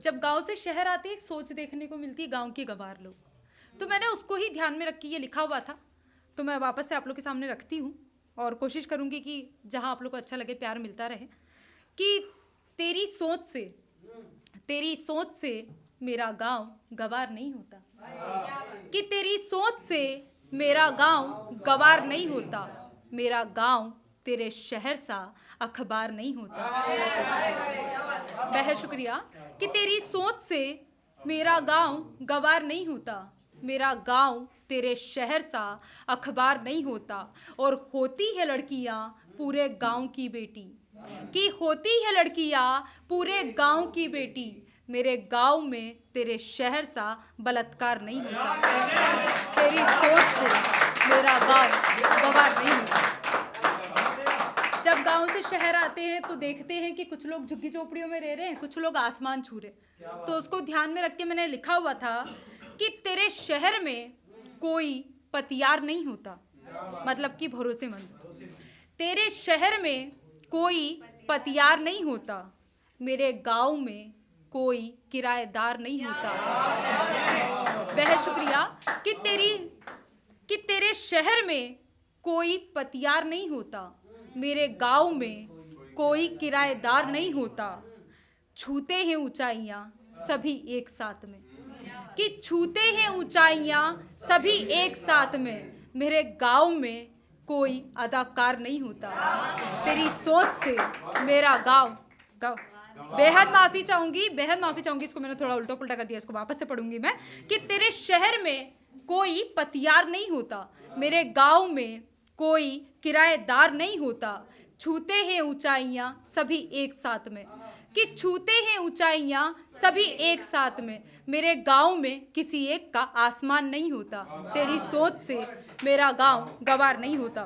जब गांव से शहर आते हैं एक सोच देखने को मिलती है गांव के गंवार लोग, तो मैंने उसको ही ध्यान में रख के ये लिखा हुआ था, तो मैं वापस से आप लोग के सामने रखती हूँ और कोशिश करूँगी कि जहाँ आप लोग को अच्छा लगे, प्यार मिलता रहे। कि तेरी सोच से तेरी सोच से मेरा गांव गंवार नहीं होता, कि तेरी सोच से मेरा गांव गंवार नहीं होता, मेरा गांव तेरे शहर सा अखबार नहीं होता। बहुत शुक्रिया। कि तेरी सोच से मेरा गांव गंवार नहीं होता, मेरा गांव तेरे शहर सा अखबार नहीं होता। और होती है लड़कियां पूरे गांव की बेटी, कि होती है लड़कियां पूरे गांव की बेटी, मेरे गांव में तेरे शहर सा बलात्कार नहीं होता। तेरी सोच से मेरा गांव गंवार नहीं होता। जब गांव से शहर आते हैं तो देखते हैं कि कुछ लोग झुग्गी झोपड़ियों में रह रहे हैं, कुछ लोग आसमान छू रहे, तो उसको ध्यान में रख के मैंने लिखा हुआ था कि तेरे शहर में कोई पतियार नहीं होता, मतलब कि भरोसेमंद। तेरे शहर में कोई पतियार नहीं होता, मेरे गांव में कोई किराएदार नहीं होता। बहुत शुक्रिया। कि तेरे शहर में कोई पतियार नहीं होता, मेरे गांव में कोई किराएदार नहीं होता। छूते हैं ऊंचाइयां सभी एक साथ में, कि छूते हैं ऊंचाइयां सभी एक साथ में, मेरे गांव में कोई अदाकार नहीं होता। तेरी सोच से मेरा गांव बेहद माफी चाहूंगी, बेहद माफी चाहूंगी, इसको मैंने थोड़ा उल्टा पुल्टा कर दिया, इसको वापस से पढ़ूंगी मैं। कि तेरे शहर में कोई पतियार नहीं होता, मेरे गांव में कोई किराएदार नहीं होता। छूते हैं ऊंचाइयां सभी एक साथ में, कि छूते हैं ऊंचाइयां सभी एक साथ में, मेरे गांव में किसी एक का आसमान नहीं होता। तेरी सोच से मेरा गांव गंवार नहीं होता।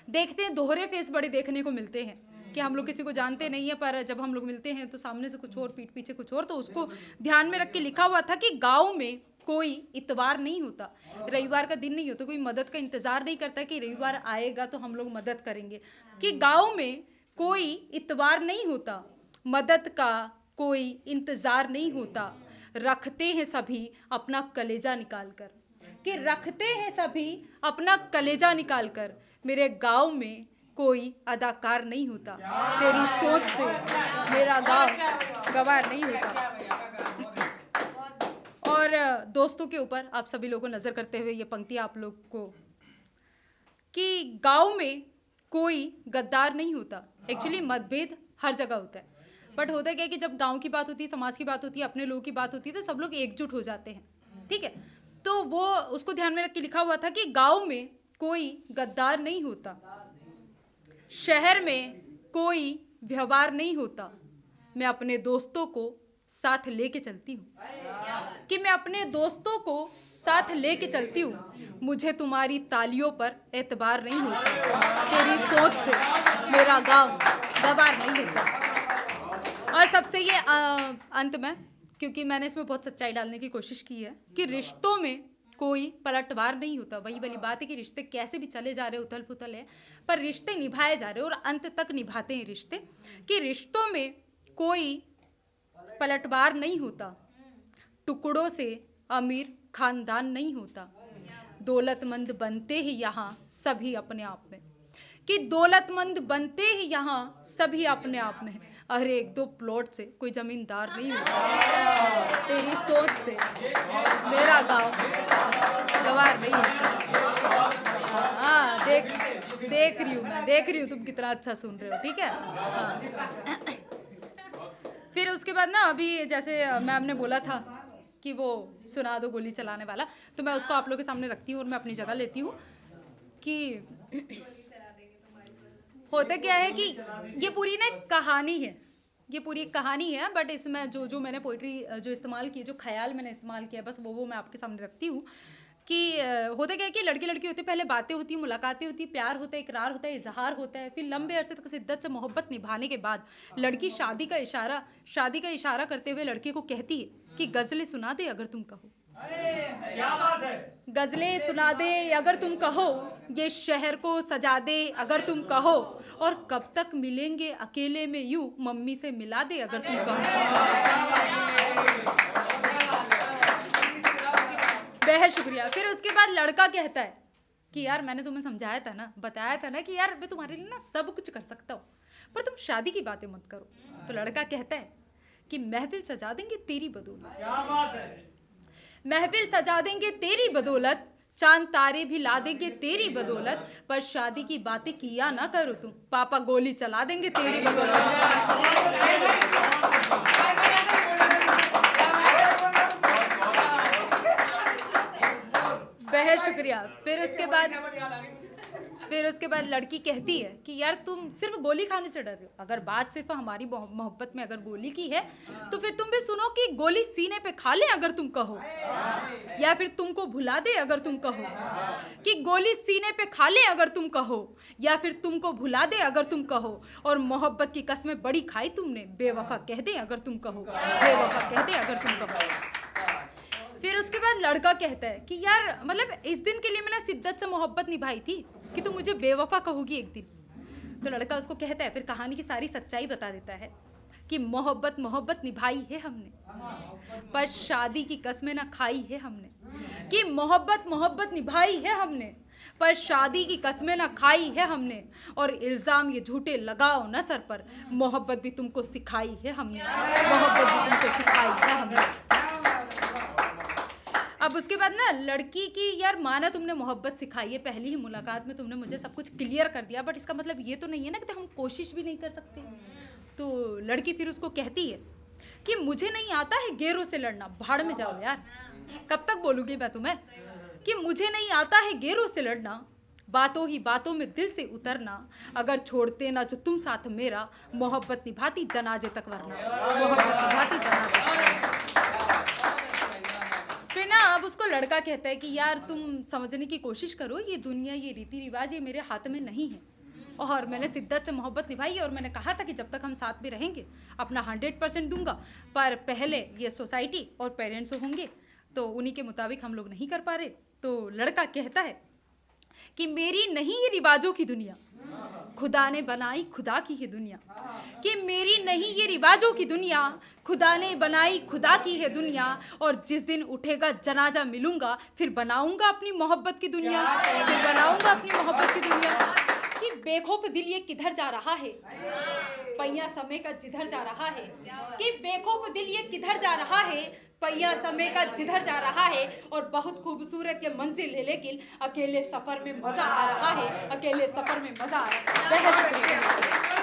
देखते हैं दोहरे फेस बड़े देखने को मिलते हैं, कि हम लोग किसी को जानते नहीं है, पर जब हम लोग मिलते हैं तो सामने से कुछ और, पीठ पीछे कुछ और। तो उसको ध्यान में रख के लिखा हुआ था कि गांव में कोई इतवार नहीं होता, रविवार का दिन नहीं होता, कोई मदद का इंतजार नहीं करता कि रविवार आएगा तो हम लोग मदद करेंगे। कि गांव में कोई इतवार नहीं होता, मदद का कोई इंतजार नहीं होता। रखते हैं सभी अपना कलेजा निकाल कर, कि रखते हैं सभी अपना कलेजा निकाल कर, मेरे गांव में कोई अदाकार नहीं होता। तेरी सोच से मेरा गांव गंवार नहीं होता। और दोस्तों के ऊपर आप सभी लोगों को नज़र करते हुए ये पंक्ति आप लोग को, कि गांव में कोई गद्दार नहीं होता। एक्चुअली मतभेद हर जगह होता है, बट होता क्या है कि जब गांव की बात होती है, समाज की बात होती है, अपने लोगों की बात होती है, तो सब लोग एकजुट हो जाते हैं, ठीक है। तो वो उसको ध्यान में रख के लिखा हुआ था कि गांव में कोई गद्दार नहीं होता, शहर में कोई व्यवहार नहीं होता, मैं अपने दोस्तों को साथ लेके चलती हूँ, कि मैं अपने दोस्तों को साथ लेके चलती हूँ। मुझे तुम्हारी तालियों पर एतबार नहीं होता, तेरी सोच से मेरा गांव गंवार नहीं होता। और सबसे ये अंत में, क्योंकि मैंने इसमें बहुत सच्चाई डालने की कोशिश की है, कि रिश्तों में कोई पलटवार नहीं होता। वही वाली बात है कि रिश्ते कैसे भी चले जा रहे, उथल पुथल है, पर रिश्ते निभाए जा रहे और अंत तक निभाते हैं रिश्ते। कि रिश्तों में कोई पलटवार नहीं होता, टुकड़ों से अमीर खानदान नहीं होता। दौलतमंद बनते ही यहाँ सभी अपने आप में, कि दौलतमंद बनते ही यहाँ सभी अपने आप में, अरे एक दो प्लॉट से कोई जमींदार नहीं होता। तेरी सोच से मेरा गांव गंवार नहीं होता। हाँ, देख रही हूँ तुम कितना अच्छा सुन रहे हो, ठीक है। हाँ। फिर उसके बाद ना, अभी जैसे मैम ने बोला था कि वो सुना दो गोली चलाने वाला, तो मैं उसको आप लोगों के सामने रखती हूँ और मैं अपनी जगह लेती हूँ। कि होता क्या है कि ये पूरी ना एक कहानी है, ये पूरी एक कहानी है, बट इसमें जो मैंने पोइट्री जो इस्तेमाल की, जो ख्याल मैंने इस्तेमाल किया, बस वो मैं आपके सामने रखती हूँ। कि होता क्या है कि लड़के लड़की होते, पहले बातें होती हैं, मुलाकातें होती, प्यार होता है, इकरार होता है, इजहार होता है, फिर लंबे अरसे तक शिद्दत से मोहब्बत निभाने के बाद लड़की शादी का इशारा करते हुए लड़के को कहती है कि गज़लें सुना दे अगर तुम कहो, गज़लें सुना दे अगर तुम कहो, ये शहर को सजा दे अगर तुम कहो, और कब तक मिलेंगे अकेले में यूं, मम्मी से मिला दे अगर तुम कहो। बेहद शुक्रिया। फिर उसके बाद लड़का कहता है कि यार मैंने तुम्हें समझाया था ना, बताया था ना कि यार मैं तुम्हारे लिए ना सब कुछ कर सकता हूँ, पर तुम शादी की बातें मत करो। तो लड़का कहता है कि महफिल सजा देंगे तेरी बदौलत, क्या बात है। महफिल सजा देंगे तेरी बदौलत, चांद तारे भी ला देंगे तेरी बदौलत, पर शादी की बातें किया ना करो तुम, पापा गोली चला देंगे तेरी बदौलत। बेहद शुक्रिया। फिर उसके बाद लड़की कहती है कि यार तुम सिर्फ गोली खाने से डर रहे हो, अगर बात सिर्फ हमारी मोहब्बत में अगर गोली की है तो फिर तुम भी सुनो कि गोली सीने पे खा ले अगर तुम कहो, या फिर तुमको भुला दे अगर तुम कहो, कि गोली सीने पे खा ले अगर तुम कहो, या फिर तुमको भुला दे अगर तुम कहो, और मोहब्बत की कसमें बड़ी खाई तुमने, बेवफा कह दे अगर तुम कहो, बेवफा कह दे अगर तुम कहो। फिर उसके बाद लड़का कहता है कि यार मतलब इस दिन के लिए मैंने शिद्दत से मोहब्बत निभाई थी कि तुम मुझे बेवफा कहोगी एक दिन। तो लड़का उसको कहता है, फिर कहानी की सारी सच्चाई बता देता है कि मोहब्बत निभाई है हमने, पर शादी की कसमें ना खाई है हमने, कि मोहब्बत निभाई है हमने, पर शादी की कसमें ना खाई है हमने, और इल्ज़ाम ये झूठे लगाओ ना सर पर, मोहब्बत भी तुमको सिखाई है हमने, मोहब्बत भी तुमको सिखाई है हमने। अब उसके बाद ना लड़की की यार माना तुमने मोहब्बत सिखाई है, पहली ही मुलाकात में तुमने मुझे सब कुछ क्लियर कर दिया, बट इसका मतलब ये तो नहीं है ना कि हम कोशिश भी नहीं कर सकते। तो लड़की फिर उसको कहती है कि मुझे नहीं आता है गेरों से लड़ना, भाड़ में जाओ यार, कब तक बोलूँगी मैं तुम्हें कि मुझे नहीं आता है गेरों से लड़ना, बातों ही बातों में दिल से उतरना, अगर छोड़ते ना जो तुम साथ मेरा, मोहब्बत निभाती जनाजे तक वरना, मोहब्बत निभाती जनाजे तक। फिर ना अब उसको लड़का कहता है कि यार तुम समझने की कोशिश करो, ये दुनिया, ये रीति रिवाज, ये मेरे हाथ में नहीं है, और मैंने शिद्दत से मोहब्बत निभाई है, और मैंने कहा था कि जब तक हम साथ में रहेंगे अपना 100% दूंगा, पर पहले ये सोसाइटी और पेरेंट्स होंगे तो उन्हीं के मुताबिक हम लोग नहीं कर पा रहे। तो लड़का कहता है कि मेरी नहीं ये रिवाजों की दुनिया, खुदा ने बनाई खुदा की है दुनिया, कि मेरी नहीं ये रिवाजों की दुनिया, खुदा ने बनाई खुदा की है दुनिया, और जिस दिन उठेगा जनाजा मिलूंगा, फिर बनाऊंगा अपनी मोहब्बत की दुनिया, फिर बनाऊंगा अपनी मोहब्बत की दुनिया। कि बेखौफ दिल ये किधर जा रहा है, पहिया समय का जिधर जा रहा है, कि बेखौफ दिल ये किधर जा रहा है, पहिया समय का जिधर जा रहा है, और बहुत खूबसूरत ये मंजिल है, लेकिन अकेले सफर में मजा आ रहा है, अकेले सफर में मजा आ रहा है।